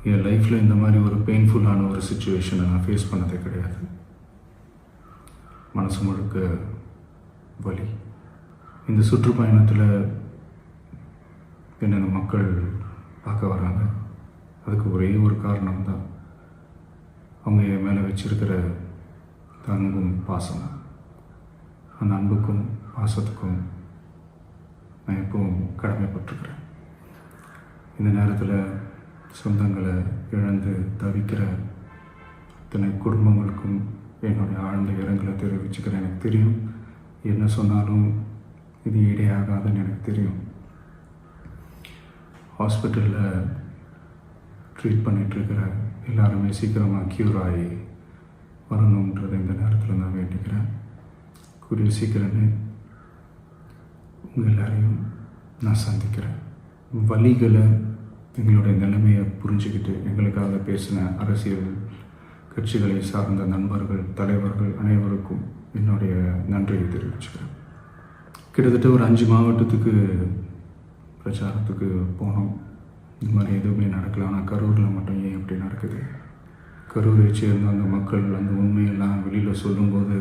என் லைஃப்பில் இந்த மாதிரி ஒரு பெயின்ஃபுல்லான ஒரு சுச்சுவேஷனை நான் ஃபேஸ் பண்ணதே கிடையாது. மனசு முழுக்க வலி. இந்த சுற்றுப்பயணத்தில் என்னென்ன மக்கள் பார்க்க வராங்க, அதுக்கு ஒரே ஒரு காரணம் தான் அவங்க என் மேலே வச்சிருக்கிற அன்பும் பாசம். அந்த அன்புக்கும் பாசத்துக்கும் நான் எப்பவும் கடமைப்பட்டிருக்கிறேன். இந்த நேரத்தில் சொந்தங்களை இழந்து தவிக்கிற அத்தனை குடும்பங்களுக்கும் என்னுடைய ஆழ்ந்த இரங்கலை தெரிவிச்சுக்கிறேன். எனக்கு தெரியும், என்ன சொன்னாலும் இது ஈடேயாகாதுன்னு எனக்கு தெரியும். ஹாஸ்பிட்டலில் ட்ரீட் பண்ணிகிட்ருக்கிற எல்லாருமே சீக்கிரமாக க்யூர் ஆகி வரணுன்றதை இந்த நேரத்தில் நான் வேண்டிக்கிறேன். கூடிய சீக்கிரமே உங்கள் எல்லாரையும் நான் சந்திக்கிறேன். வலிகளை, எங்களுடைய நிலைமையை புரிஞ்சுக்கிட்டு எங்களுக்காக பேசின அரசியல் கட்சிகளை சார்ந்த நண்பர்கள், தலைவர்கள் அனைவருக்கும் என்னுடைய நன்றியை தெரிவிச்சுக்கிறேன். கிட்டத்தட்ட ஒரு 5 மாவட்டத்துக்கு பிரச்சாரத்துக்கு போனோம். இந்த மாதிரி எதுவுமே நடக்கல. ஆனால் கரூரில் மட்டும் ஏன் இப்படி நடக்குது? கரூரை சேர்ந்த அந்த மக்கள் அந்த உண்மையெல்லாம் வெளியில் சொல்லும்போது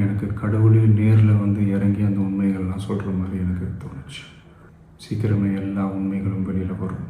எனக்கு கடவுளே நேரில் வந்து இறங்கி அந்த உண்மைகள்லாம் சொல்கிற மாதிரி எனக்கு தோணுச்சு. சீக்கிரமே எல்லா உண்மைகளும் வெளியில் வரும்.